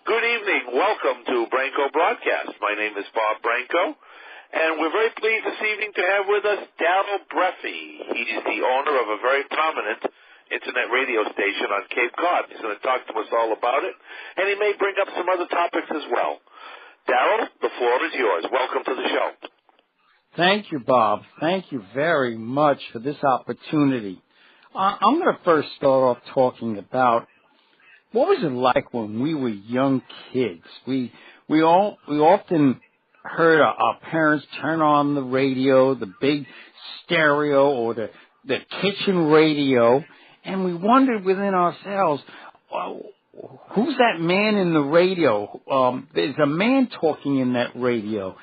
Good evening. Welcome to Branco Broadcast. My name is Bob Branco, and we're very pleased this evening to have with us Darryl Breffe. He's the owner of a very prominent internet radio station on Cape Cod. He's going to talk to us all about it, and he may bring up some other topics as well. Darryl, the floor is yours. Welcome to the show. Thank you, Bob. Thank you very much for this opportunity. I'm going to first start off talking about what was it like when we were young kids. We often heard our parents turn on the radio, the big stereo or the kitchen radio, and we wondered within ourselves, who's that man in the radio? There's a man talking in that radio.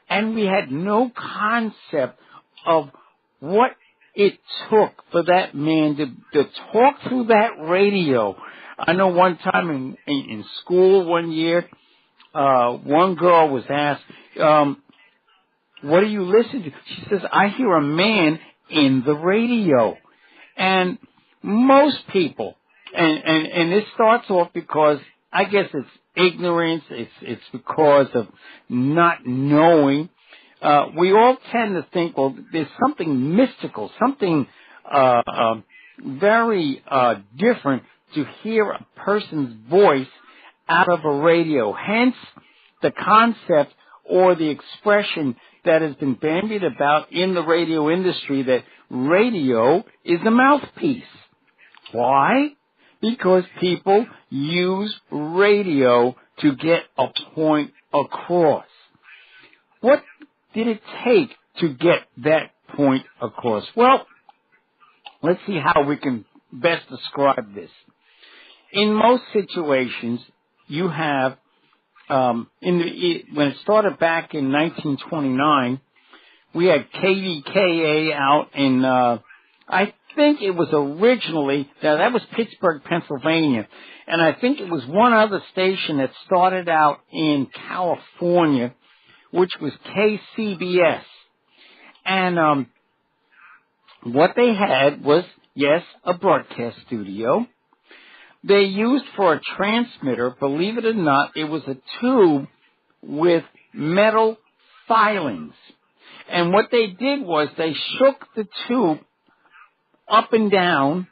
And we had no concept of what it took for that man to talk through that radio. I know one time in school one year, one girl was asked, what do you listen to? She says, I hear a man in the radio. And most people, and this starts off because I guess it's ignorance, it's because of not knowing. We all tend to think, well, there's something mystical, something very different to hear a person's voice out of a radio. Hence, the concept or the expression that has been bandied about in the radio industry that radio is a mouthpiece. Why? Because people use radio to get a point across. What did it take to get that point across? Well, let's see how we can best describe this. In most situations, you have, when it started back in 1929, we had KDKA out in, I think it was originally, now that was Pittsburgh, Pennsylvania, and I think it was one other station that started out in California, which was KCBS. And what they had was, yes, a broadcast studio. They used for a transmitter, believe it or not, it was a tube with metal filings. And what they did was they shook the tube up and down,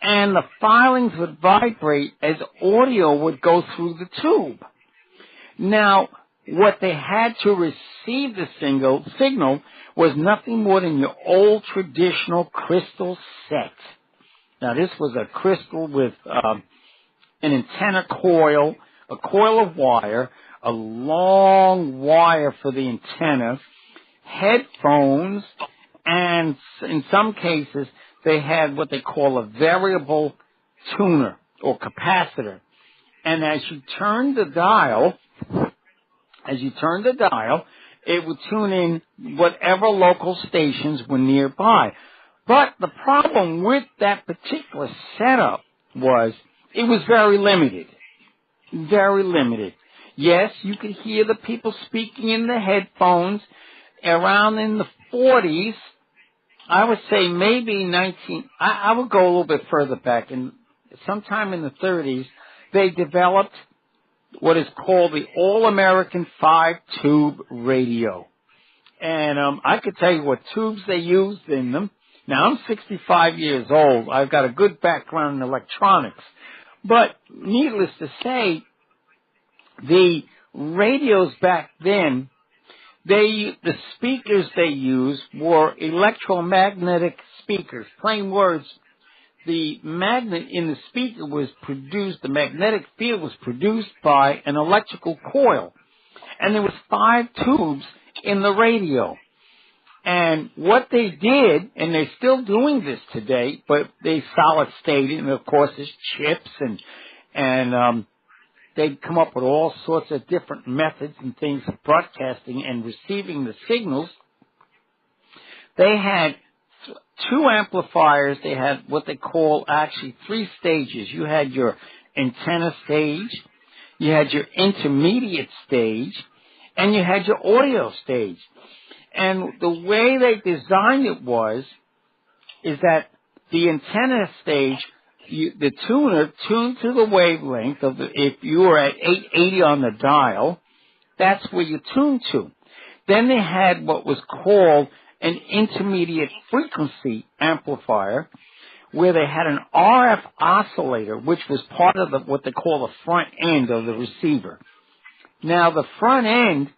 and the filings would vibrate as audio would go through the tube. Now, what they had to receive the signal was nothing more than your old traditional crystal set. Now, this was a crystal with an antenna coil, a coil of wire, a long wire for the antenna, headphones, and in some cases, they had what they call a variable tuner or capacitor. And as you turn the dial, it would tune in whatever local stations were nearby. But the problem with that particular setup was it was very limited. Very limited. Yes, you could hear the people speaking in the headphones around in the 40s. I would say maybe I would go a little bit further back. Sometime in the 30s, they developed what is called the All-American 5-tube radio. And I could tell you what tubes they used in them. Now, I'm 65 years old. I've got a good background in electronics. But needless to say, the radios back then, the speakers they used were electromagnetic speakers. Plain words, the magnet in the speaker was produced, the magnetic field was produced by an electrical coil. And there was 5 tubes in the radio. And what they did, and they're still doing this today, but they solid state it, and of course there's chips, and they come up with all sorts of different methods and things of broadcasting and receiving the signals. They had 2 amplifiers. They had what they call actually 3 stages. You had your antenna stage, you had your intermediate stage, and you had your audio stage. And the way they designed it is that the antenna stage the tuner tuned to the wavelength of if you were at 880 on the dial, that's where you tuned to. Then they had what was called an intermediate frequency amplifier, where they had an RF oscillator, which was part of what they call the front end of the receiver. Now, the front end,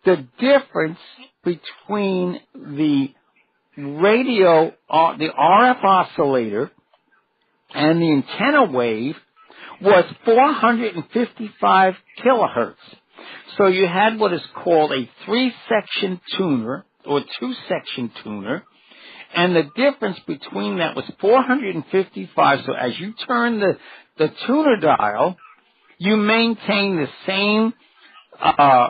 the difference between the radio, the RF oscillator, and the antenna wave was 455 kilohertz. So you had what is called a 3-section tuner, or 2-section tuner, and the difference between that was 455. So as you turn the tuner dial, you maintain the same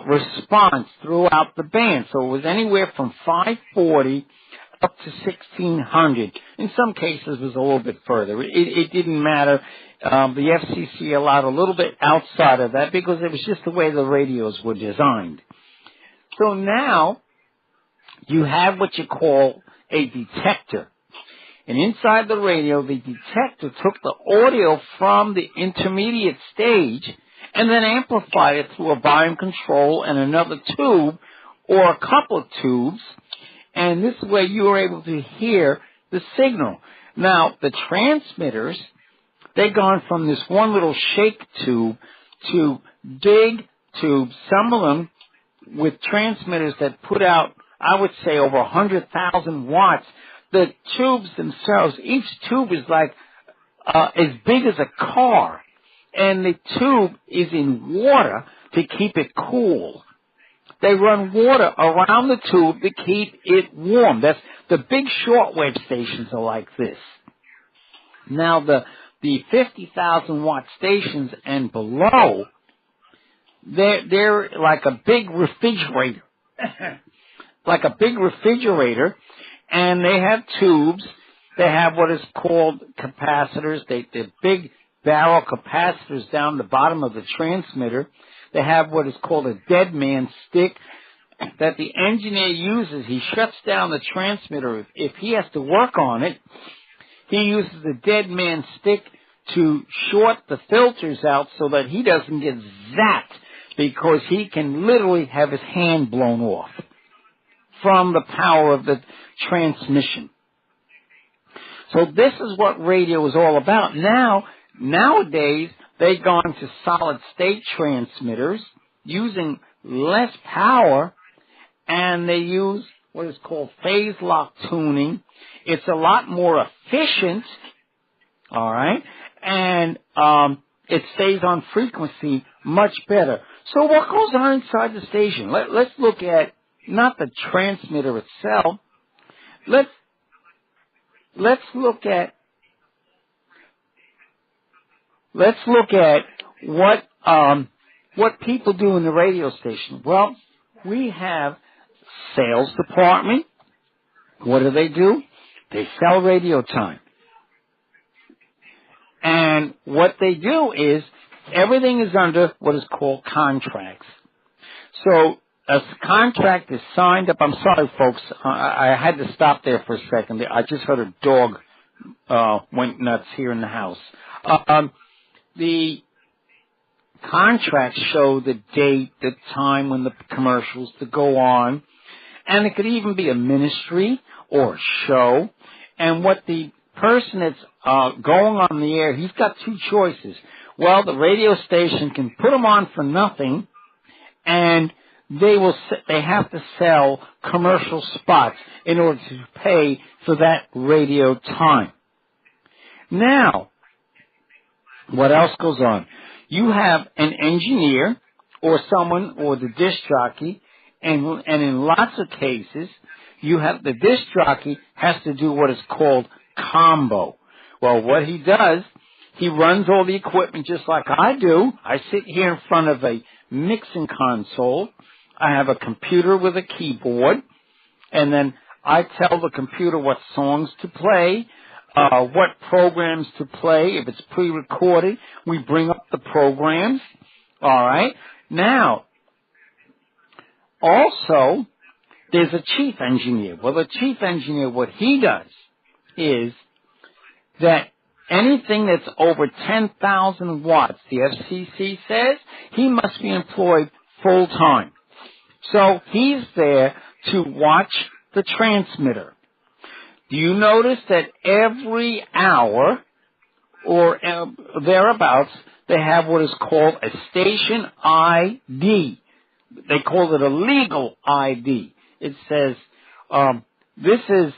response throughout the band. So it was anywhere from 540 up to 1600. In some cases, it was a little bit further. It didn't matter. The FCC allowed a little bit outside of that because it was just the way the radios were designed. So now you have what you call a detector. And inside the radio, the detector took the audio from the intermediate stage and then amplified it through a volume control and another tube or a couple of tubes. And this way you were able to hear the signal. Now, the transmitters, they've gone from this one little shake tube to big tubes, some of them with transmitters that put out, I would say, over 100,000 watts. The tubes themselves, each tube is like as big as a car, and the tube is in water to keep it cool. They run water around the tube to keep it warm. That's the big shortwave stations are like this. Now the 50,000 watt stations and below, they're like a big refrigerator. Like a big refrigerator, and they have tubes. They have what is called capacitors. They're big barrel capacitors down the bottom of the transmitter. They have what is called a dead man stick that the engineer uses. He shuts down the transmitter. If he has to work on it, he uses the dead man stick to short the filters out so that he doesn't get zapped, because he can literally have his hand blown off from the power of the transmission. So this is what radio is all about. Nowadays, they've gone to solid state transmitters using less power, and they use what is called phase lock tuning. It's a lot more efficient, all right, and it stays on frequency much better. So what goes on inside the station? Let's look at not the transmitter itself. Let's look at what people do in the radio station. Well, we have sales department. What do? They sell radio time. And what they do is everything is under what is called contracts. So a contract is signed up. I'm sorry, folks. I had to stop there for a second. I just heard a dog went nuts here in the house. The contracts show the date, the time when the commercials to go on, and it could even be a ministry or a show. And what the person that's going on the air, he's got two choices. Well, the radio station can put them on for nothing, and they have to sell commercial spots in order to pay for that radio time. Now, what else goes on? You have an engineer or someone or the disc jockey, and in lots of cases, you have the disc jockey has to do what is called combo. Well, what he does, he runs all the equipment just like I do. I sit here in front of a mixing console. I have a computer with a keyboard, and then I tell the computer what songs to play, what programs to play. If it's pre-recorded, we bring up the programs. All right. Now, also, there's a chief engineer. Well, the chief engineer, what he does is that anything that's over 10,000 watts, the FCC says, he must be employed full time. So he's there to watch the transmitter. Do you notice that every hour or thereabouts, they have what is called a station ID. They call it a legal ID. It says, this is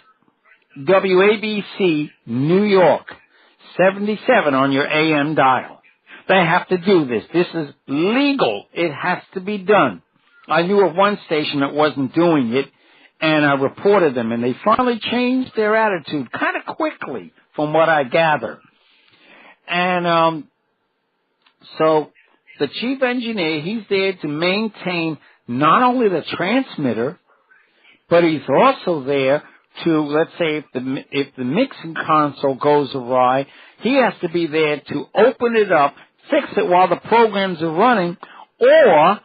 WABC New York, 77 on your AM dial. They have to do this. This is legal. It has to be done. I knew of one station that wasn't doing it, and I reported them, and they finally changed their attitude kind of quickly, from what I gather. And so the chief engineer, he's there to maintain not only the transmitter, but he's also there to, let's say, if the mixing console goes awry, he has to be there to open it up, fix it while the programs are running, or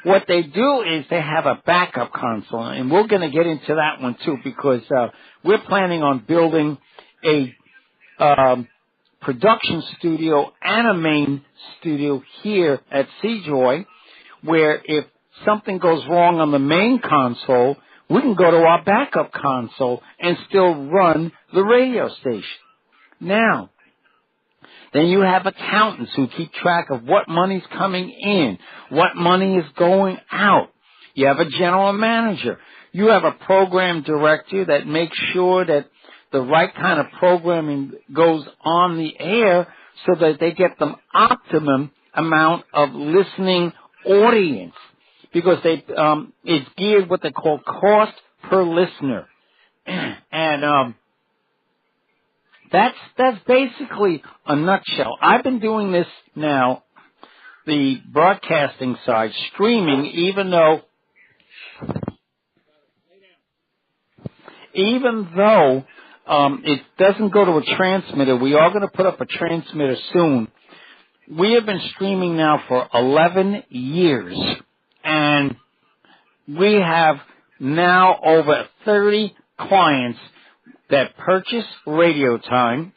what they do is they have a backup console, and we're going to get into that one too, because we're planning on building a production studio and a main studio here at Seajoy, where if something goes wrong on the main console, we can go to our backup console and still run the radio station. Now, then you have accountants who keep track of what money's coming in, what money is going out. You have a general manager. You have a program director that makes sure that the right kind of programming goes on the air so that they get the optimum amount of listening audience, because it's geared what they call cost per listener. And that's basically a nutshell. I've been doing this now, the broadcasting side, streaming, even though it doesn't go to a transmitter. We are going to put up a transmitter soon. We have been streaming now for 11 years, and we have now over 30 clients that purchase radio time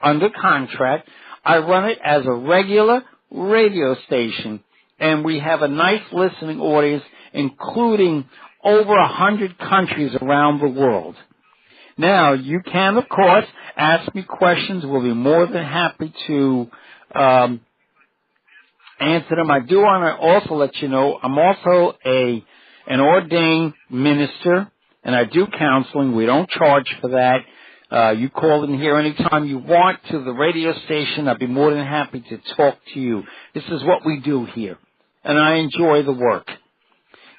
under contract. I run it as a regular radio station, and we have a nice listening audience, including over 100 countries around the world. Now, you can, of course, ask me questions. We'll be more than happy to answer them. I do want to also let you know I'm also an ordained minister, and I do counseling. We don't charge for that. You call in here anytime you want to the radio station. I'd be more than happy to talk to you. This is what we do here, and I enjoy the work.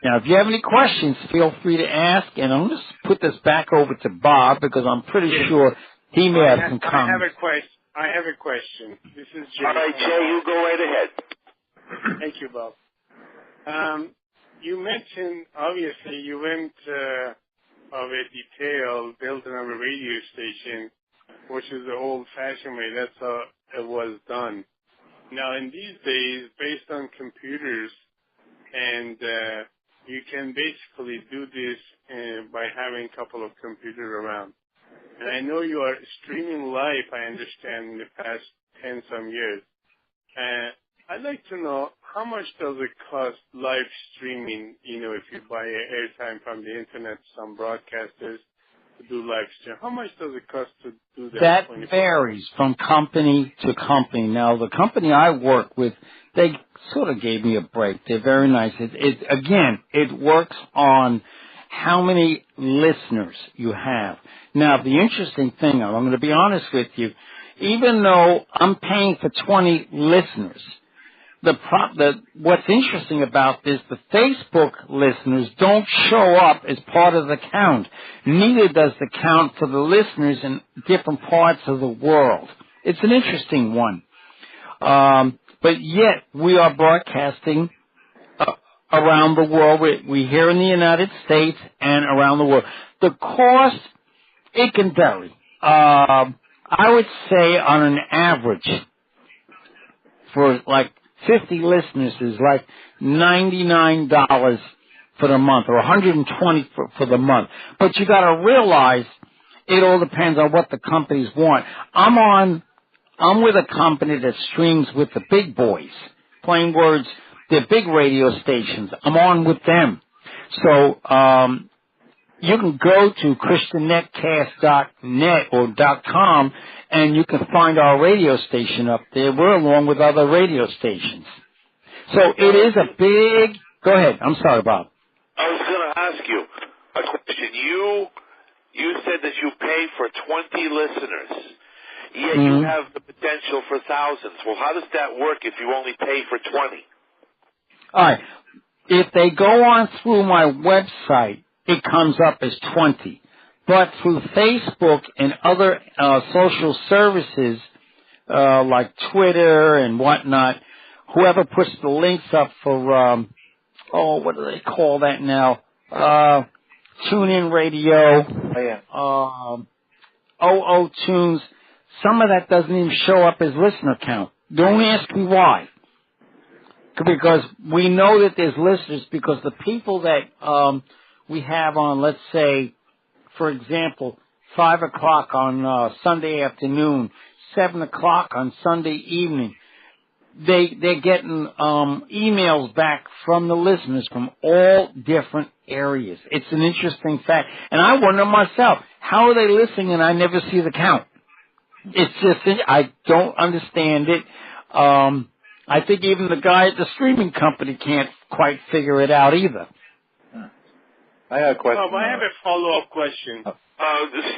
Now, if you have any questions, feel free to ask, and I'm going to put this back over to Bob, because I'm pretty sure he may have some comments. I have a question. This is Jay. All right, Jay, you go right ahead. Thank you, Bob. You mentioned, obviously, you went of a detail building of a radio station, which is the old-fashioned way. That's how it was done. Now, in these days, based on computers, and you can basically do this by having a couple of computers around. And I know you are streaming live, I understand, in the past 10-some years. I'd like to know, how much does it cost live streaming, if you buy airtime from the Internet, some broadcasters to do live stream? How much does it cost to do that? That varies from company to company. Now, the company I work with, they sort of gave me a break. They're very nice. It works on how many listeners you have. Now, the interesting thing, I'm going to be honest with you, even though I'm paying for 20 listeners, what's interesting about this, the Facebook listeners don't show up as part of the count. Neither does the count for the listeners in different parts of the world. It's an interesting one. But yet, we are broadcasting around the world. We're here in the United States and around the world. The cost, it can vary. I would say on an average, for like 50 listeners is like $99 for the month, or $120 for the month. But you got to realize it all depends on what the companies want. I'm on I'm with a company that streams with the big boys. Plain words, the big radio stations. I'm on with them. So, you can go to ChristianNetcast.net or .com, and you can find our radio station up there. We're along with other radio stations. So it is a big... Go ahead. I'm sorry, Bob. I was going to ask you a question. You said that you pay for 20 listeners, yet you have the potential for thousands. Well, how does that work if you only pay for 20? All right. If they go on through my website, it comes up as 20. But through Facebook and other social services like Twitter and whatnot, whoever puts the links up for, what do they call that now? TuneIn Radio, Tunes, some of that doesn't even show up as listener count. Don't ask me why. Because we know that there's listeners because the people that we have on, let's say, for example, 5 o'clock on Sunday afternoon, 7 o'clock on Sunday evening, they're getting emails back from the listeners from all different areas. It's an interesting fact. And I wonder myself, how are they listening and I never see the count? It's just, I don't understand it. I think even the guy at the streaming company can't quite figure it out either. I have a question. I have a follow-up question. Steve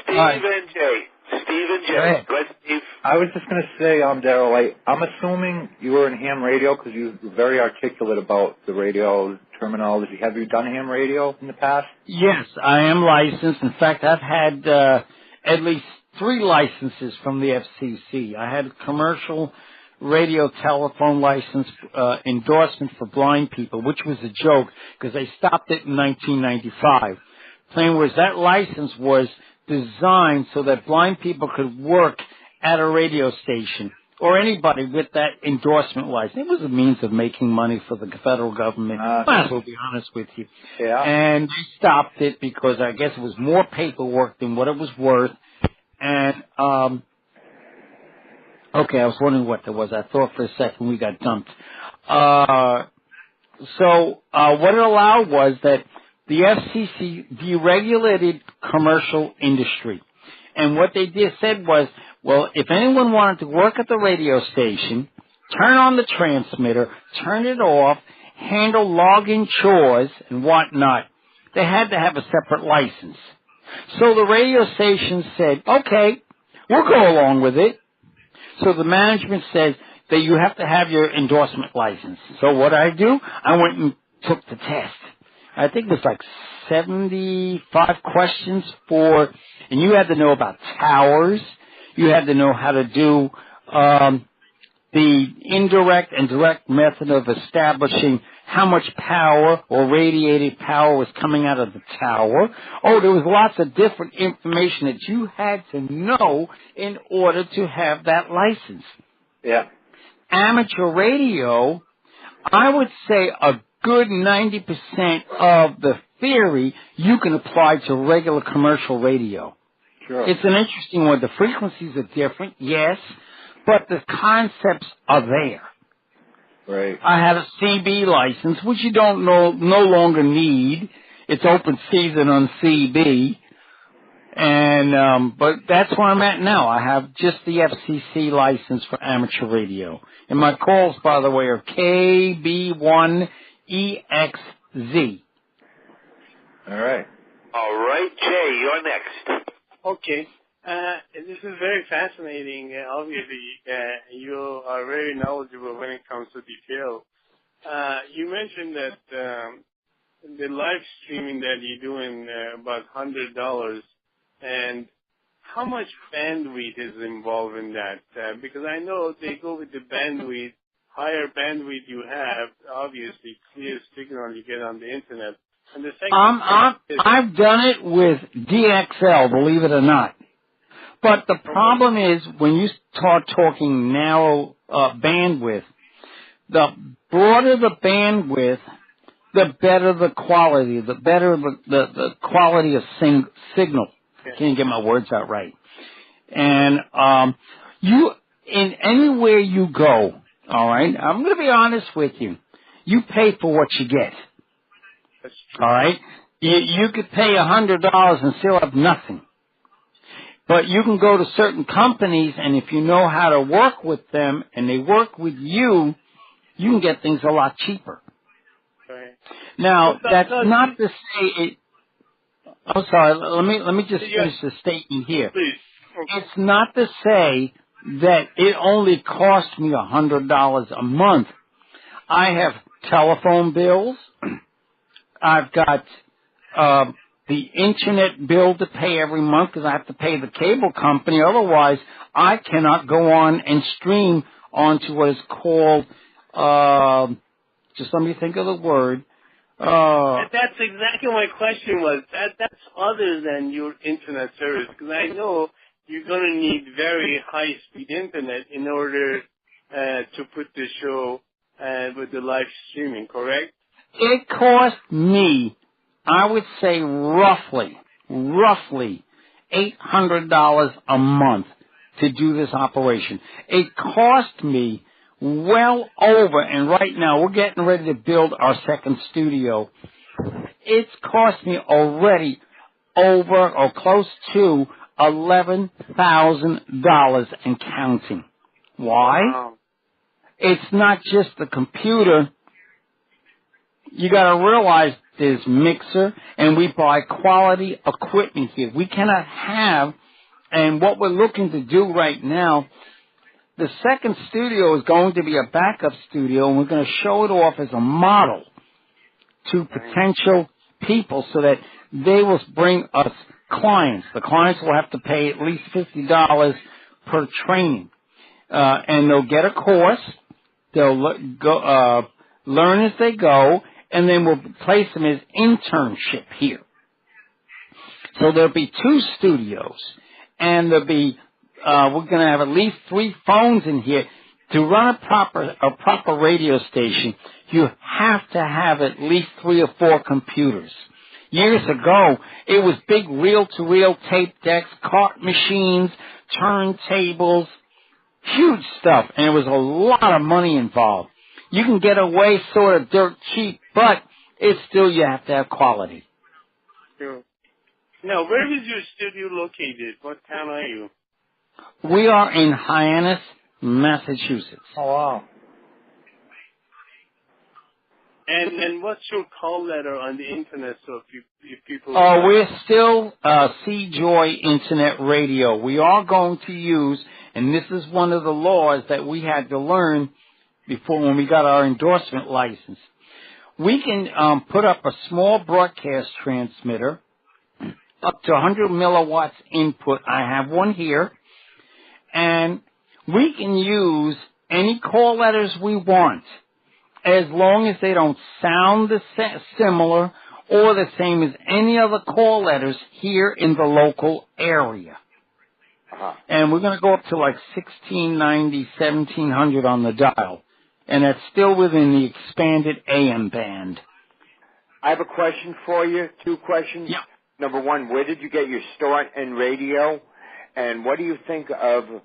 and Jay. Go ahead, Steve. I was just going to say, Darryl, I'm assuming you were in ham radio because you were very articulate about the radio terminology. Have you done ham radio in the past? Yes, I am licensed. In fact, I've had at least 3 licenses from the FCC. I had a commercial radio telephone license endorsement for blind people, which was a joke because they stopped it in 1995. Plain words, that license was designed so that blind people could work at a radio station or anybody with that endorsement license. It was a means of making money for the federal government. Might as well be honest with you. Yeah. And they stopped it because I guess it was more paperwork than what it was worth. And okay, I was wondering what there was. I thought for a second we got dumped. So what it allowed was that the FCC deregulated commercial industry. And what they said was, well, if anyone wanted to work at the radio station, turn on the transmitter, turn it off, handle logging chores and whatnot, they had to have a separate license. So the radio station said, okay, we'll go along with it. So the management says that you have to have your endorsement license. So what I do, I went and took the test. I think it was like 75 questions and you had to know about towers. You had to know how to do the indirect and direct method of establishing how much power or radiated power was coming out of the tower. Oh, there was lots of different information that you had to know in order to have that license. Yeah. Amateur radio, I would say a good 90% of the theory you can apply to regular commercial radio. Sure. It's an interesting one. The frequencies are different, yes, but the concepts are there. Right. I had a CB license, which you don't no longer need. It's open season on CB. And, but that's where I'm at now. I have just the FCC license for amateur radio. And my calls, by the way, are KB1EXZ. All right. All right, Jay, you're next. Okay. This is very fascinating. Obviously, you are very knowledgeable when it comes to detail. You mentioned that the live streaming that you're doing about $100, and how much bandwidth is involved in that? Because I know they go with the bandwidth. Higher bandwidth you have, obviously, clear signal you get on the internet. And the second I've done it with DXL, believe it or not. But the problem is when you start talking narrow bandwidth, the broader the bandwidth, the better the quality, the better the quality of signal. Can't get my words out right. And in anywhere you go, all right, I'm going to be honest with you. You pay for what you get. That's true. All right? You could pay $100 and still have nothing. But you can go to certain companies, and if you know how to work with them and they work with you, you can get things a lot cheaper. Right. Now, that's not to say it. I'm sorry. Let me just finish the statement here. Please. Okay. It's not to say that it only cost me $100 a month. I have telephone bills. I've got the internet bill to pay every month because I have to pay the cable company. Otherwise, I cannot go on and stream onto what is called. Just let me think of the word. That's exactly my question was. That's other than your internet service, because I know you're going to need very high-speed internet in order to put the show with the live streaming, correct? It cost me, I would say roughly $800 a month to do this operation. It cost me well over, and right now we're getting ready to build our second studio. It's cost me already over or close to $11,000 and counting. Why? Wow. It's not just the computer. You got to realize there's mixer, and we buy quality equipment here. We cannot have, and what we're looking to do right now, the second studio is going to be a backup studio, and we're going to show it off as a model to potential people so that they will bring us clients. The clients will have to pay at least $50 per training, and they'll get a course. They'll learn as they go, and then we'll place them as internship here. So there'll be 2 studios, and there'll be we're going to have at least 3 phones in here. To run a proper radio station, you have to have at least 3 or 4 computers. Years ago, it was big reel-to-reel tape decks, cart machines, turntables, huge stuff, and there was a lot of money involved. You can get away sort of dirt cheap, but it's still you have to have quality. Sure. Now, where is your studio located? What town are you? We are in Hyannis, Massachusetts. Oh, wow. And what's your call letter on the internet? So if people. Oh, we're still C-Joy Internet Radio. We are going to use, and this is one of the laws that we had to learn before when we got our endorsement license. We can put up a small broadcast transmitter up to 100 milliwatts input. I have one here. And we can use any call letters we want as long as they don't sound similar or the same as any other call letters here in the local area. Uh-huh. And we're going to go up to like 1690, 1700 on the dial. And that's still within the expanded AM band. I have a question for you, 2 questions. Yeah. Number 1, where did you get your start in radio? And what do you think of,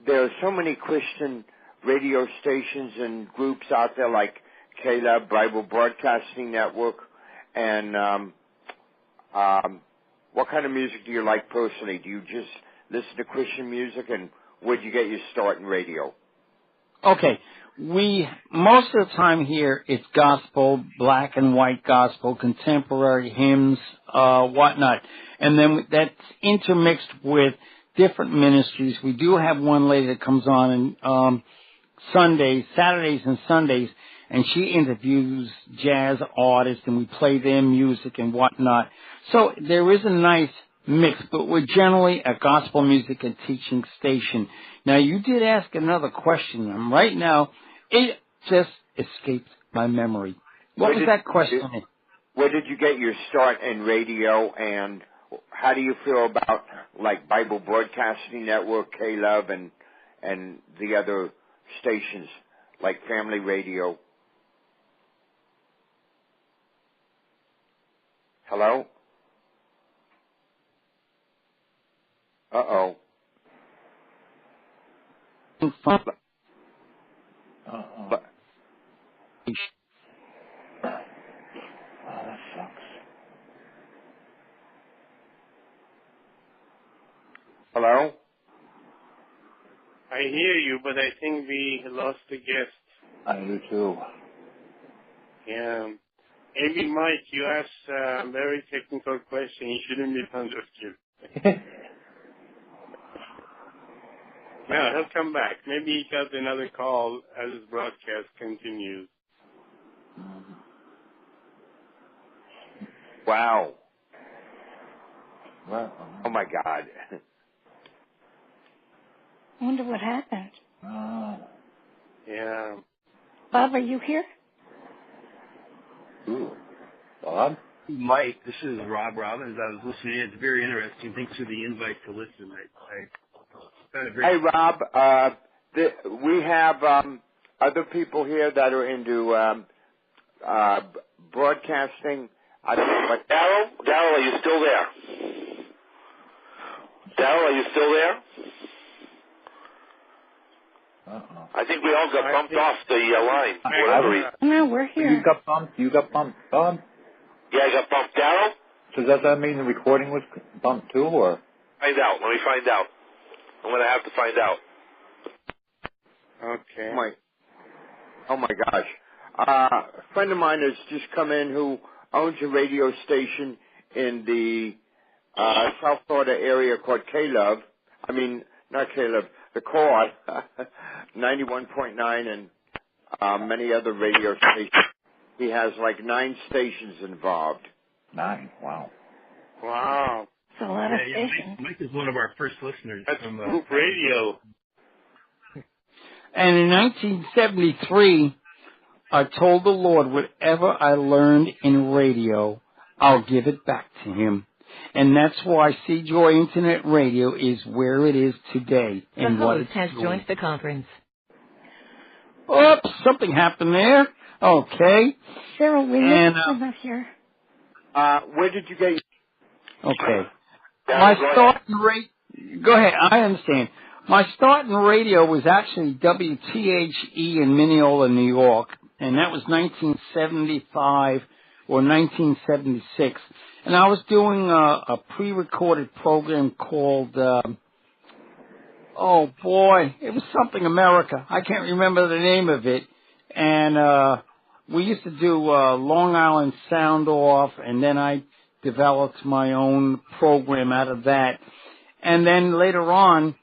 there are so many Christian radio stations and groups out there like Caleb, Bible Broadcasting Network, and what kind of music do you like personally? Do you just listen to Christian music, and where did you get your start in radio? Okay. Most of the time here, it's gospel, black and white gospel, contemporary hymns, whatnot. And then that's intermixed with different ministries. We do have one lady that comes on Saturdays and Sundays, and she interviews jazz artists, and we play their music and whatnot. So there is a nice mix, but we're generally a gospel music and teaching station. Now, you did ask another question, and right now, it just escaped my memory. What was that question? Where did you get your start in radio, and how do you feel about like Bible Broadcasting Network, K-Love, and the other stations like Family Radio? Hello? Uh-oh. from Oh, that sucks. Hello? I hear you, but I think we lost the guest. I do too. Yeah. Maybe, Mike, you asked a very technical question. You shouldn't be understood. No, he'll come back. Maybe he got another call as his broadcast continues. Wow. Well, Oh, my God. I wonder what happened. Yeah. Bob, are you here? ooh. Bob? Mike, this is Rob Robbins. I was listening. It's very interesting. Thanks for the invite to listen. I found it very Hey, Rob, we have other people here that are into broadcasting. I don't know what. Darryl, are you still there? Darryl, are you still there? Uh-oh. I think we all got bumped off the line for whatever reason. No, we're here. You got bumped? You got bumped, Bob? Yeah, I got bumped. Darryl? So does that mean the recording was bumped too, or? Find out. Let me find out. I'm going to have to find out. Okay. Oh my gosh. A friend of mine has just come in who owns a radio station in the South Florida area called Caleb. I mean, not Caleb, the Cord, 91.9 and many other radio stations. He has like 9 stations involved. 9, wow. Wow. It's a lot of yeah, stations. Mike is one of our first listeners. That's from group radio. And in 1973, I told the Lord, whatever I learned in radio, I'll give it back to Him. And that's why Sea Joy Internet Radio is where it is today. And The what host it's has doing. joined the conference. Oops, something happened there. Okay. Cheryl, we And, live up here. Where did you get? Okay. Darryl, My go ahead. start in radio, go ahead, I understand. My start in radio was actually WTHE in Mineola, New York, and that was 1975 or 1976. And I was doing a pre-recorded program called, oh boy, it was something America. I can't remember the name of it. And we used to do Long Island Sound Off, and then I developed my own program out of that. And then later on,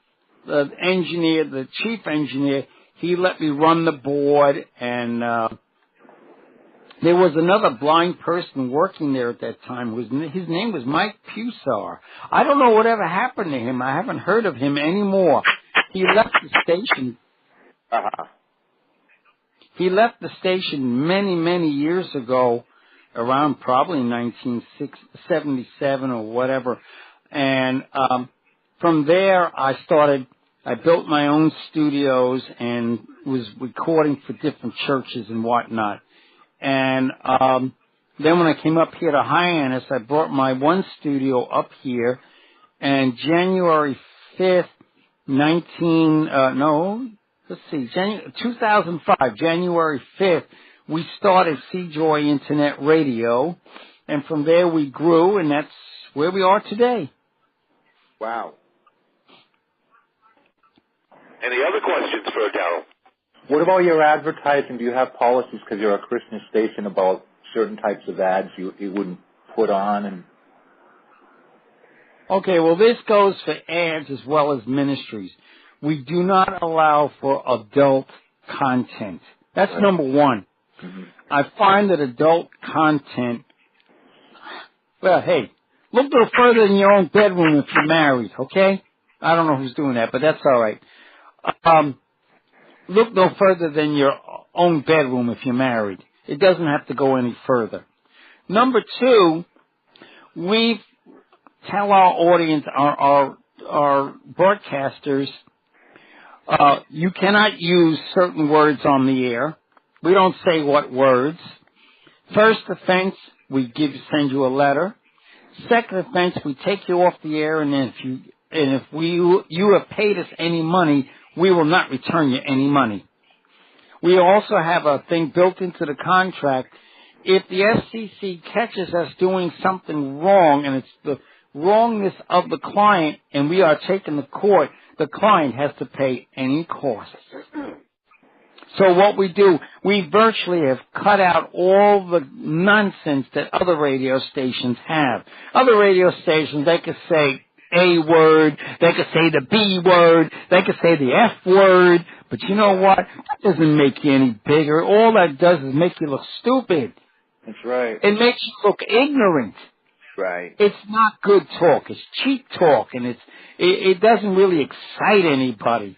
the engineer, the chief engineer, he let me run the board, and there was another blind person working there at that time. His name was Mike Pusar. I don't know whatever happened to him. I haven't heard of him anymore. He left the station. He left the station many, many years ago, around probably 1977 or whatever. And from there, I built my own studios and was recording for different churches and whatnot. And then when I came up here to Hyannis, I brought my one studio up here, and January 5th, 2005, January 5th, we started Sea Joy Internet Radio, and from there we grew, and that's where we are today. Wow. Any other questions for Darryl? What about your advertising? Do you have policies, because you're a Christian station, about certain types of ads you wouldn't put on? And Okay, well, this goes for ads as well as ministries. We do not allow for adult content. That's Right. number one. Mm-hmm. I find that adult content, well, hey, look no further than your own bedroom if you're married, okay? I don't know who's doing that, but that's all right. Look no further than your own bedroom if you're married. It doesn't have to go any further. Number two, we tell our audience, our broadcasters, you cannot use certain words on the air. We don't say what words. First offense, we send you a letter. Second offense, we take you off the air, and if you have paid us any money, we will not return you any money. We also have a thing built into the contract. If the FCC catches us doing something wrong, and it's the wrongness of the client, and we are taken to court, the client has to pay any costs. So what we do, we virtually have cut out all the nonsense that other radio stations have. Other radio stations, they could say A word, they could say the B word, they could say the F word, but you know what? That doesn't make you any bigger. All that does is make you look stupid. That's right. It makes you look ignorant. Right. It's not good talk. It's cheap talk, and it doesn't really excite anybody.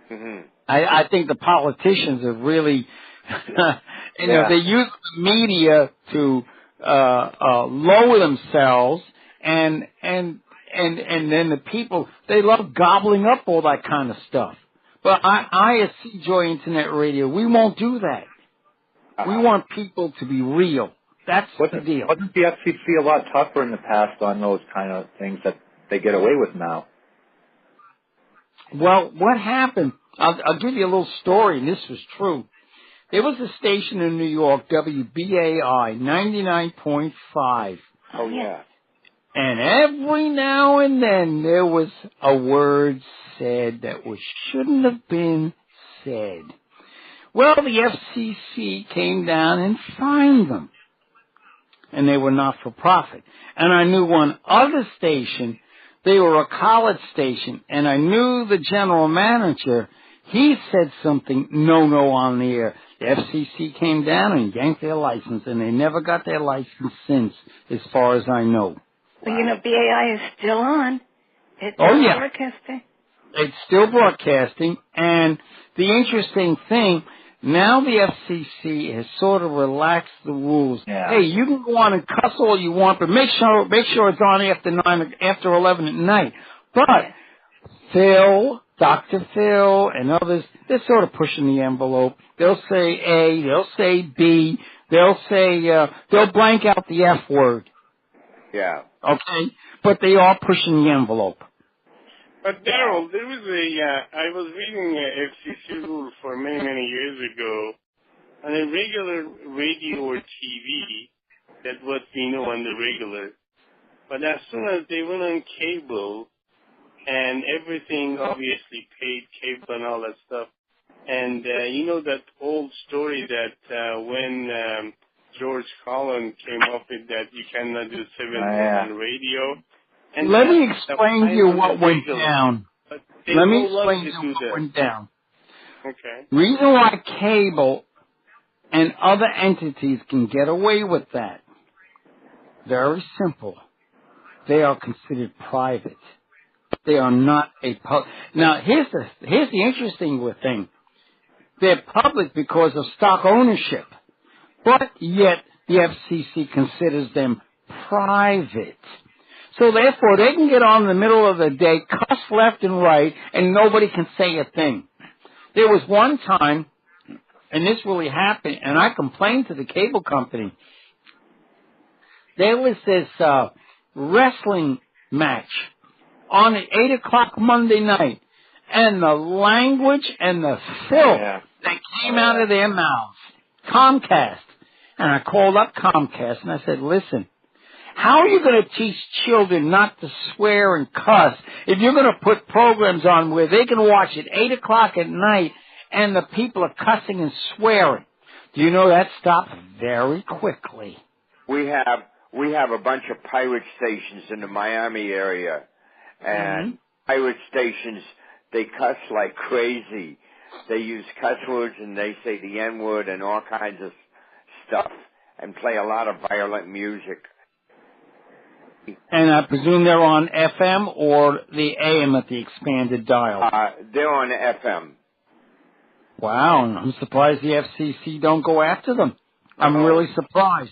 Mm-hmm. I think the politicians have really, they use the media to lower themselves, and then the people, they love gobbling up all that kind of stuff. But I at Joy Internet Radio, we won't do that. We want people to be real. That's the deal. Wasn't the FCC a lot tougher in the past on those kind of things that they get away with now? Well, what happened, I'll give you a little story, and this was true. There was a station in New York, WBAI, 99.5. Oh, yeah. And every now and then there was a word said that shouldn't have been said. Well, the FCC came down and fined them. And they were not for profit. And I knew one other station, they were a college station, and I knew the general manager. He said something no on the air. The FCC came down and yanked their license, and they never got their license since, as far as I know. Well, BAI is still on. It's broadcasting. It's still broadcasting, and the interesting thing, now the FCC has sort of relaxed the rules. Yeah. Hey, you can go on and cuss all you want, but make sure it's on after 11 at night. But Phil, Dr. Phil, and others, they're sort of pushing the envelope. They'll say A, they'll say B, they'll say they'll blank out the F word. Yeah. Okay, but they are pushing the envelope. But Darryl, there was I was reading a FCC rule for many years ago on a regular radio or TV, that what we know on the regular. But as soon as they went on cable, and everything obviously paid cable and all that stuff, and that old story that when George Collins came up with that you cannot do 7 on radio. And let me explain to you what went down. Let me explain to you what went down. Okay. Reason why cable and other entities can get away with that, very simple. They are considered private. They are not a public. Now, here's the interesting thing. They're public because of stock ownership, but yet the FCC considers them private. So therefore, they can get on in the middle of the day, cuss left and right, and nobody can say a thing. There was one time, and this really happened, and I complained to the cable company. There was this wrestling match on at 8 o'clock Monday night, and the language and the filth that came out of their mouths, Comcast. And I called up Comcast, and I said, listen, how are you going to teach children not to swear and cuss if you're going to put programs on where they can watch at 8 o'clock at night and the people are cussing and swearing? Do you know that stopped very quickly? We have a bunch of pirate stations in the Miami area, and pirate stations, they cuss like crazy. They use cuss words and they say the N-word and all kinds of stuff and play a lot of violent music. And I presume they're on FM or the AM at the expanded dial? They're on FM. Wow, and I'm surprised the FCC don't go after them. I'm really surprised.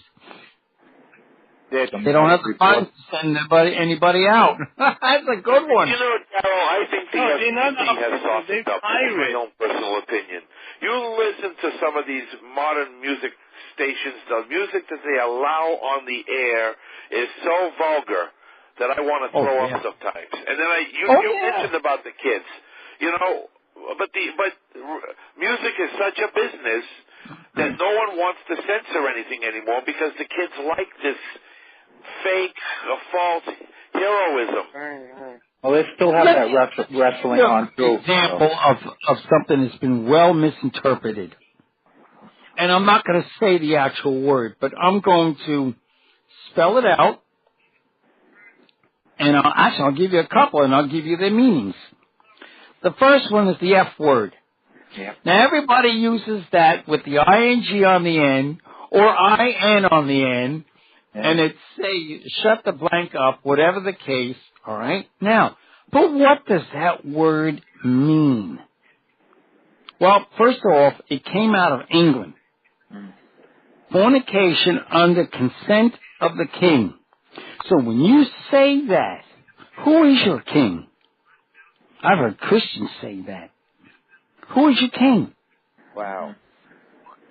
They don't have the funds to send anybody out. That's a good one. You know, Darryl, I think the FCC has softened up, in my own personal opinion. You listen to some of these modern music stations, the music that they allow on the air is so vulgar that I want to throw up sometimes. And then you mentioned about the kids. You know, but music is such a business that no one wants to censor anything anymore because the kids like this fake, false heroism. Well, they still have that wrestling on too. Example of something that's been well misinterpreted. And I'm not going to say the actual word, but I'm going to spell it out. And I'll give you a couple, and I'll give you their meanings. The first one is the F word. Yeah. Now, everybody uses that with the ing on the end or in on the end, and it's say, shut the blank up, whatever the case, all right? Now, but what does that word mean? Well, first off, it came out of England. Fornication under consent of the king. So when you say that, who is your king? I've heard Christians say that. Who is your king? Wow.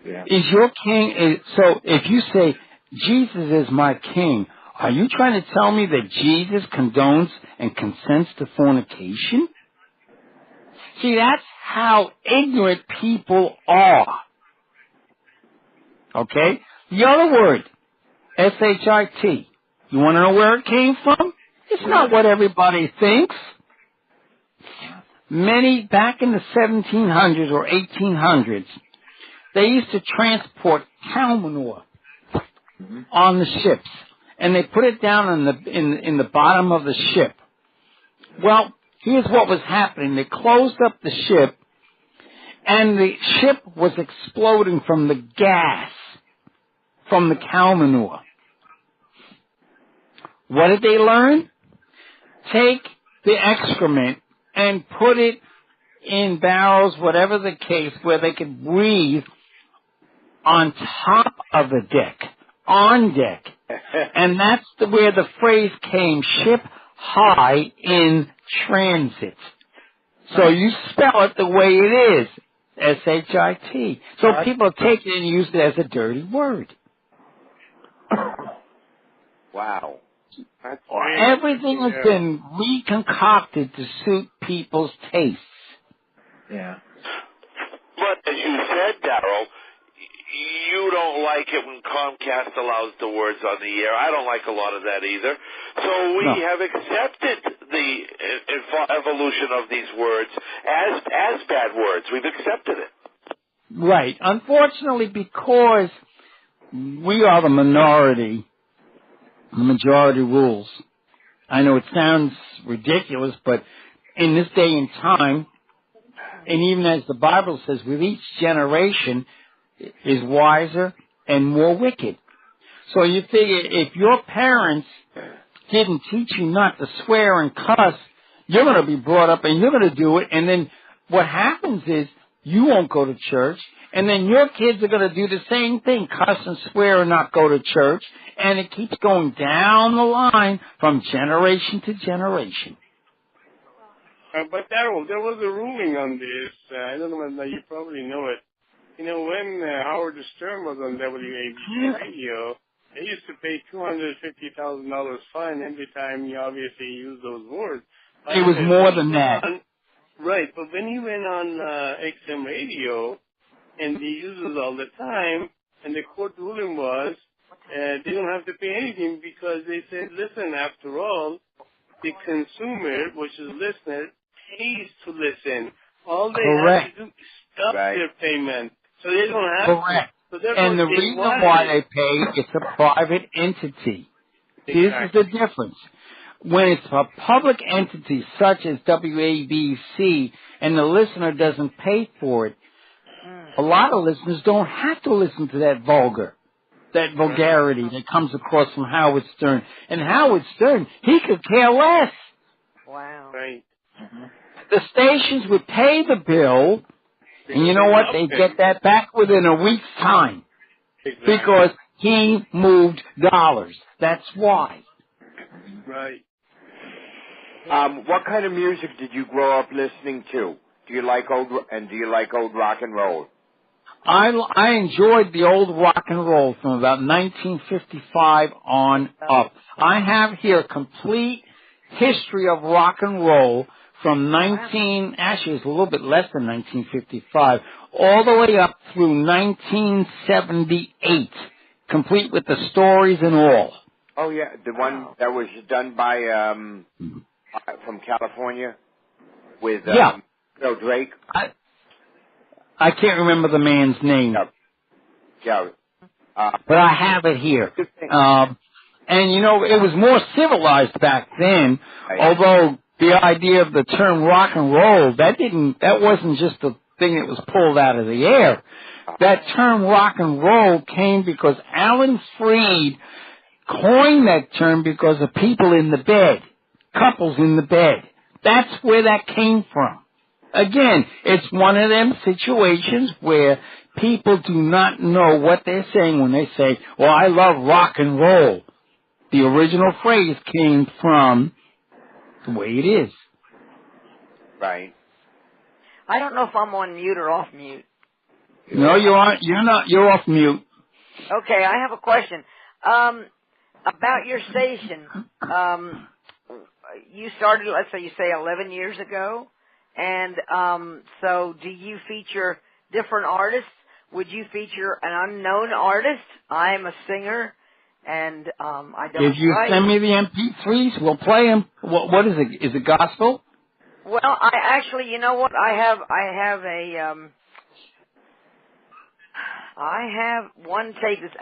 Yeah. Is your king, so if you say, Jesus is my king, are you trying to tell me that Jesus condones and consents to fornication? See, that's how ignorant people are. Okay? The other word, shit. You want to know where it came from? It's not what everybody thinks. Back in the 1700s or 1800s, they used to transport cow manure on the ships, and they put it down in the bottom of the ship. Well, here's what was happening. They closed up the ship, and the ship was exploding from the gas from the cow manure. What did they learn? Take the excrement and put it in barrels, whatever the case, where they could breathe on top of the deck, on deck. And that's where the phrase came, ship high in transit. So you spell it the way it is, shit. So people take it and use it as a dirty word. Wow. Everything has been reconcocted to suit people's tastes. Yeah. But as you said, Darryl, you don't like it when Comcast allows the words on the air. I don't like a lot of that either. So we have accepted the evolution of these words as bad words. We've accepted it. Right. Unfortunately, because we are the minority, the majority rules. I know it sounds ridiculous, but in this day and time, and even as the Bible says, with each generation is wiser and more wicked. So you figure if your parents didn't teach you not to swear and cuss, you're going to be brought up and you're going to do it, and then what happens is you won't go to church, and then your kids are going to do the same thing, cuss and swear and not go to church, and it keeps going down the line from generation to generation. But Darryl, there was a ruling on this. I don't know whether you probably know it. You know, when Howard Stern was on WABC radio, they used to pay $250,000 fine every time you obviously used those words. It was more than that. Right, but when he went on XM radio, and he uses all the time, and the court ruling was they don't have to pay anything because they said, listen, after all, the consumer, which is listener, pays to listen. All they have to do is stop their payment. So they don't have to. So and the reason why they pay, it's a private entity. This is the difference. When it's a public entity such as WABC and the listener doesn't pay for it, a lot of listeners don't have to listen to that vulgarity that comes across from Howard Stern. And Howard Stern, he could care less. Wow. Right. The stations would pay the bill, and you know what? They get that back within a week's time. Exactly. Because he moved dollars. That's why. Right. What kind of music did you grow up listening to? Do you like old rock and roll? I enjoyed the old rock and roll from about 1955 on up. I have here complete history of rock and roll from actually it's a little bit less than 1955, all the way up through 1978, complete with the stories and all. Oh yeah, the one that was done by from California with Bill Drake. I can't remember the man's name. Yeah. But I have it here. And you know, it was more civilized back then, although the idea of the term rock and roll, that wasn't just a thing that was pulled out of the air. That term rock and roll came because Alan Freed coined that term because of people in the bed, couples in the bed. That's where that came from. Again, it's one of them situations where people do not know what they're saying when they say, well, I love rock and roll. The original phrase came from the way it is. Right. I don't know if I'm on mute or off mute. No, you aren't. You're not. You're off mute. Okay, I have a question. About your station. You started, let's say 11 years ago. And so do you feature different artists? Would you feature an unknown artist? I'm a singer, and I don't If you send me the MP3s, we'll play them. What is it? Is it gospel? Well, I actually, you know what? I have one tape. It's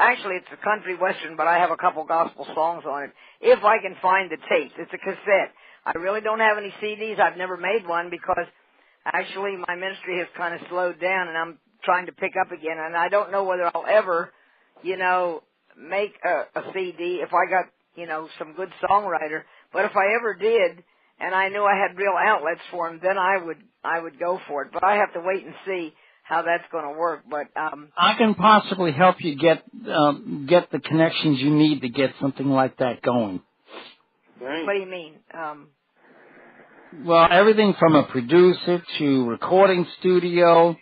a country western, but I have a couple gospel songs on it. If I can find the tape, it's a cassette. I really don't have any CDs. I've never made one because actually my ministry has kind of slowed down, and I'm trying to pick up again. And I don't know whether I'll ever, make a CD if I got, some good songwriter. But if I ever did, and I knew I had real outlets for them, then I would go for it. But I have to wait and see how that's going to work. But I can possibly help you get the connections you need to get something like that going. What do you mean? Well, everything from a producer to recording studio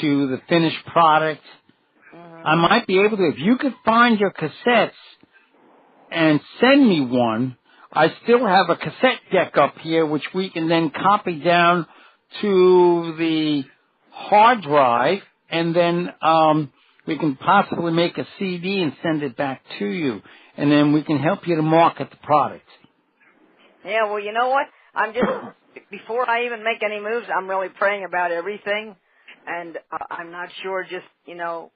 to the finished product. Mm-hmm. I might be able to, if you could find your cassettes and send me one. I still have a cassette deck up here, which we can then copy down to the hard drive, and then we can possibly make a CD and send it back to you, and then we can help you to market the product. Yeah, well, you know what? Before I even make any moves, I'm really praying about everything, and I'm not sure just,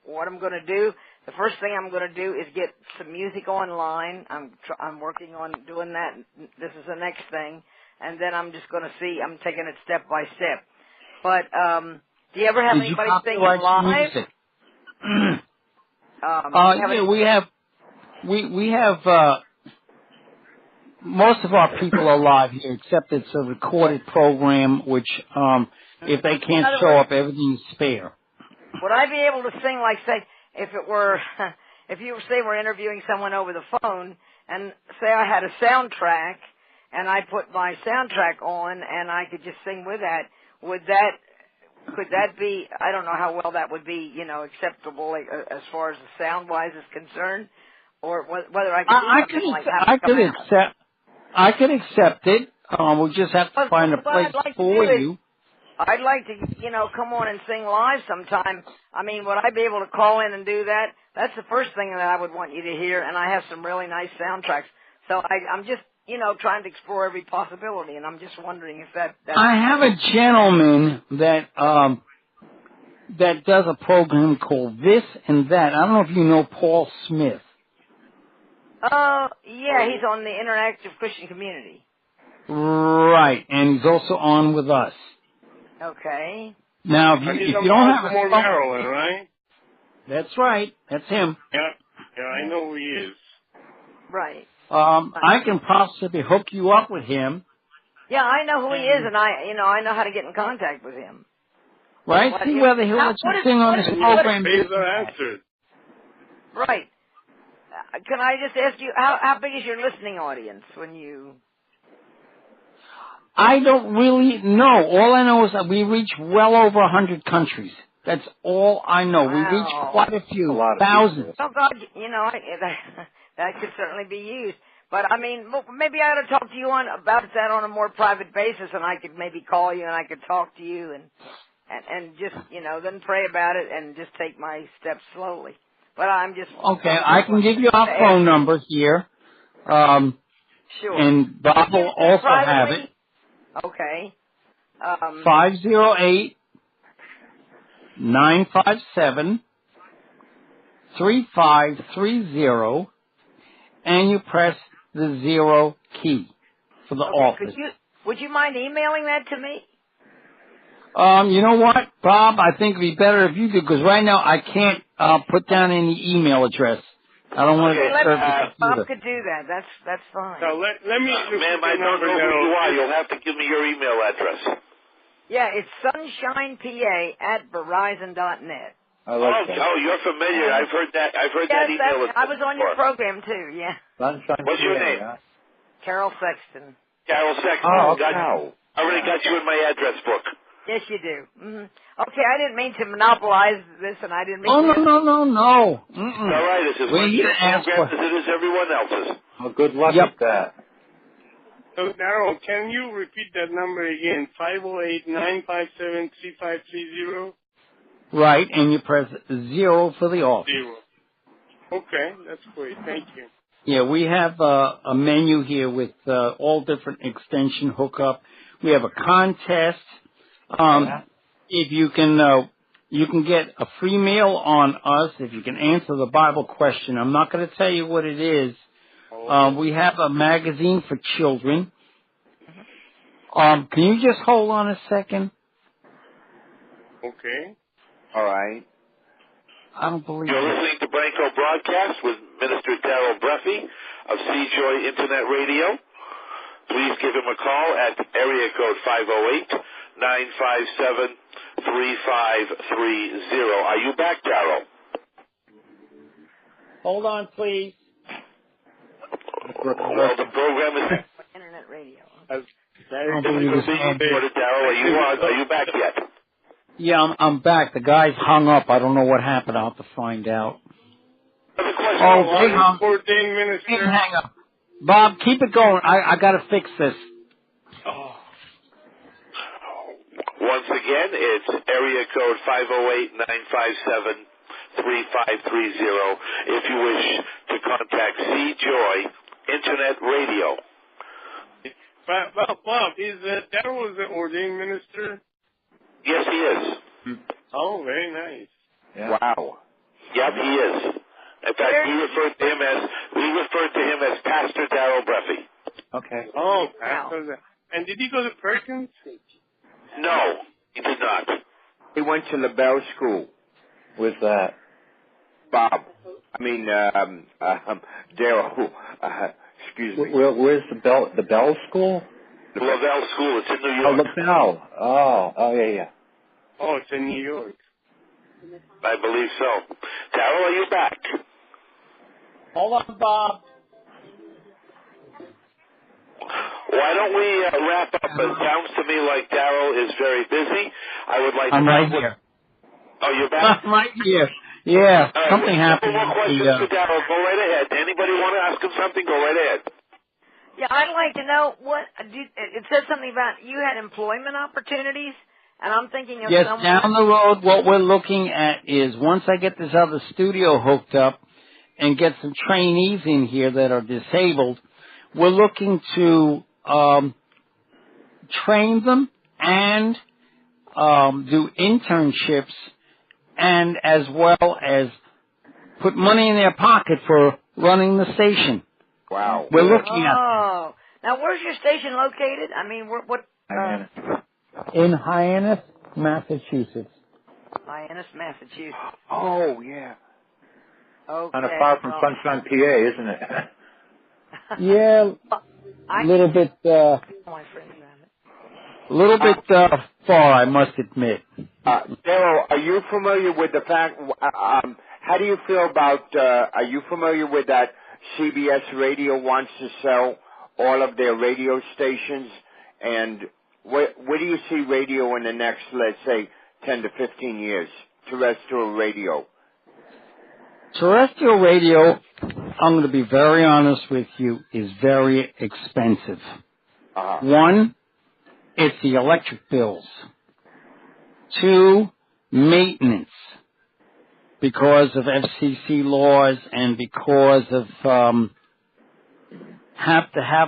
what I'm going to do. The first thing I'm going to do is get some music online. I'm working on doing that. This is the next thing. And then I'm just going to see. I'm taking it step by step. But do you ever have anybody singing live? We have most of our people are live here, except it's a recorded program, which if they can't show up, everything's spare. Would I be able to sing, like, say, if you were interviewing someone over the phone, and say I had a soundtrack, and I put my soundtrack on, and I could just sing with that, could that be, I don't know how well that would be, acceptable as far as the sound-wise is concerned, or whether I could do something I could accept it. We'll just have to find a place for you. I'd like to, come on and sing live sometime. I mean, would I be able to call in and do that? That's the first thing that I would want you to hear, and I have some really nice soundtracks. So I'm just, trying to explore every possibility, and I'm just wondering if that... I have a gentleman that does a program called This and That. I don't know if you know Paul Smith. Yeah, he's on the Interactive Christian Community. Right, and he's also on with us. Okay. Now, if you don't have a Maryland, right? That's right. That's him. Yeah, I know who he is. Right. I can possibly hook you up with him. Yeah, I know who he is, and I know how to get in contact with him. Right? See whether he'll let you sing on this program. Right. Can I just ask you, how big is your listening audience when you... I don't really know. All I know is that we reach well over 100 countries. That's all I know. Wow. We reach quite a few, thousands. Oh, God, that could certainly be used. But I mean, maybe I ought to talk to you about that on a more private basis, and I could maybe call you and I could talk to you and just, then pray about it and just take my steps slowly. But I'm just... Okay, I can give you our phone number here. Sure. And Bob will also have it. Okay. 508-957-3530, and you press the 0 key for the office. Would you mind emailing that to me? You know what, Bob? I think it'd be better if you do, because right now I can't put down any email address. I don't want to disturb the computer. Bob could do that. That's fine. So let me... Ma'am, I don't know who you are. You'll have to give me your email address. Yeah, it's sunshinepa@verizon.net. I like that. Oh, you're familiar. I've heard that email. I was on your program, too, yeah. Sunshine. What's your name? Yeah. Carol Sexton. Carol Sexton. Oh, I already got you in my address book. Yes, you do. Mm-hmm. Okay, I didn't mean to monopolize this, and I didn't mean to... No. All right, this is We're here to ask program as it is everyone else's. Well, good luck with that. So, Darryl, can you repeat that number again? 508-957-3530? Right, and you press 0 for the office. 0. Okay, that's great. Thank you. Yeah, we have a menu here with all different extension hookup. We have a contest. If you can get a free meal on us if you can answer the Bible question. I'm not going to tell you what it is. We have a magazine for children. Can you just hold on a second? Okay. All right. I don't believe You're listening to Branco Broadcast with Minister Darryl Breffe of Joy Internet Radio. Please give him a call at area code 508-957-3530. Are you back, Darryl? Hold on, please. Well, the program is... Internet radio. I don't believe this man. Darryl, are you back yet? Yeah, I'm back. The guy's hung up. I don't know what happened. I'll have to find out. They hung. Didn't hang up. Bob, keep it going. I got to fix this. Once again, it's area code 508-957-3530 if you wish to contact Joy Internet Radio. Bob, Darryl is an ordained minister? Yes, he is. Oh, very nice. Yeah. Wow. Yep, he is. In fact, we refer to him as Pastor Darryl Breffe. Okay. Oh, Pastor. And did he go to Perkins? No, he did not. He went to the Bell School. With that? Bob. Darryl. Excuse me. Where's the Bell School? The Lavelle School. It's in New York. Oh, LaBelle. Oh, yeah. Oh, it's in New York. I believe so. Darryl, are you back? Hold on, Bob. Why don't we wrap up? It sounds to me like Darryl is very busy. I would like to... I'm right here. Oh, you're back? I'm right here. Yeah, something happened. More questions for Darryl. Go right ahead. Anybody want to ask him something? Go right ahead. Yeah, I'd like to know it said something about you had employment opportunities, and I'm thinking of someone... Yes, down the road, what we're looking at is once I get this other studio hooked up and get some trainees in here that are disabled, we're looking to train them and do internships and as well as put money in their pocket for running the station. Wow. We're looking at... Oh. Now, where's your station located? I mean, what... in Hyannis, Massachusetts. Hyannis, Massachusetts. Oh, yeah. Okay. Kind of far from Sunshine, PA, isn't it? Yeah, a little bit... far, I must admit. Darryl, are you familiar with the fact... how do you feel about... are you familiar with that CBS Radio wants to sell all of their radio stations? And where do you see radio in the next, let's say, 10 to 15 years? Terrestrial radio. Terrestrial radio I'm going to be very honest with you, is very expensive. One, it's the electric bills. Two, maintenance. Because of FCC laws and because of having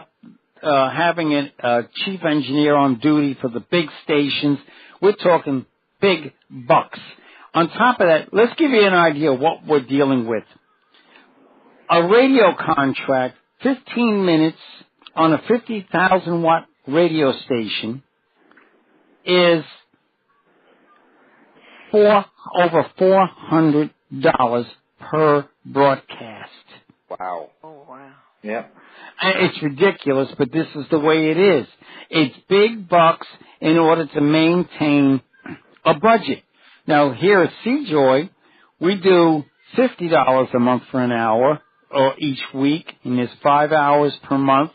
a chief engineer on duty for the big stations, we're talking big bucks. On top of that, let's give you an idea of what we're dealing with. A radio contract, 15 minutes on a 50,000 watt radio station is over $400 per broadcast. Wow. Oh, wow. Yeah. It's ridiculous, but this is the way it is. It's big bucks in order to maintain a budget. Now, here at Seajoy, we do $50 a month for an hour or each week, and there's 5 hours per month,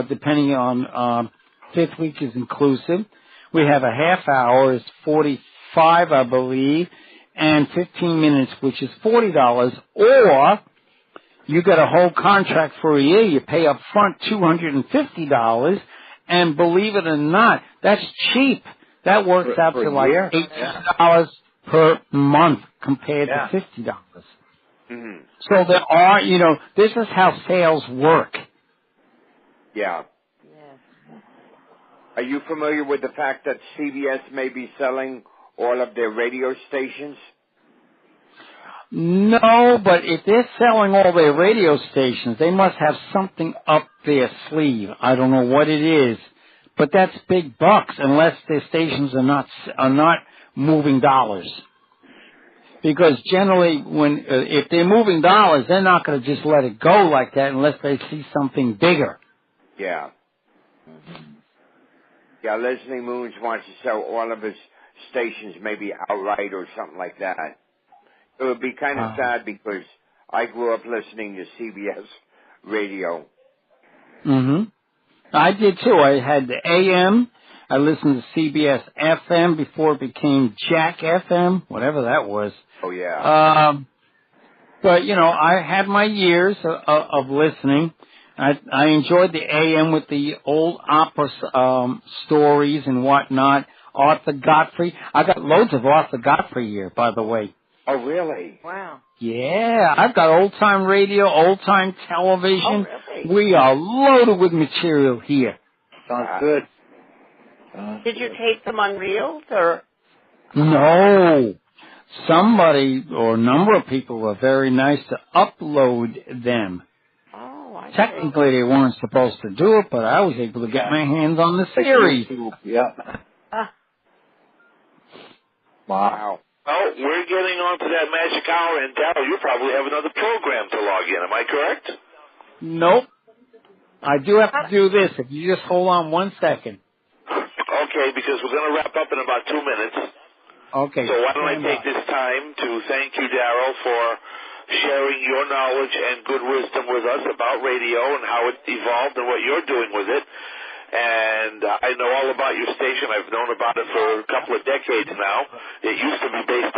depending on fifth week is inclusive. We have a half hour, is 45, I believe, and 15 minutes, which is $40, or you get a whole contract for a year. You pay up front $250, and believe it or not, that's cheap. That works out to like $18 per month compared to $50. Mm-hmm. So there are, this is how sales work. Yeah. Are you familiar with the fact that CBS may be selling all of their radio stations? No, but if they're selling all their radio stations, they must have something up their sleeve. I don't know what it is, but that's big bucks unless their stations are not moving dollars. Because generally, if they're moving dollars, they're not going to just let it go like that unless they see something bigger. Yeah. Yeah, Leslie Moons wants to sell all of his stations maybe outright or something like that. It would be kind of sad because I grew up listening to CBS radio. I did too. I had the AM. I listened to CBS FM before it became Jack FM, whatever that was. Oh, yeah. But, I had my years of listening. I enjoyed the AM with the old opera stories and whatnot. Arthur Godfrey. I got loads of Arthur Godfrey here, by the way. Oh, really? Wow. Yeah, I've got old-time radio, old-time television. Oh, really? We are loaded with material here. Sounds good. Did you tape them on reels or? No. Somebody or a number of people were very nice to upload them. Oh, I see. Technically, they weren't supposed to do it, but I was able to get my hands on the series. Yeah. Wow. Well, we're getting on to that magic hour, and Darryl, you probably have another program to log in. Am I correct? Nope. I do have to do this. If you just hold on 1 second. Okay, because we're going to wrap up in about 2 minutes. Okay. So why don't I take this time to thank you, Darryl, for sharing your knowledge and good wisdom with us about radio and how it evolved and what you're doing with it. And I know all about your station. I've known about it for a couple of decades now. It used to be based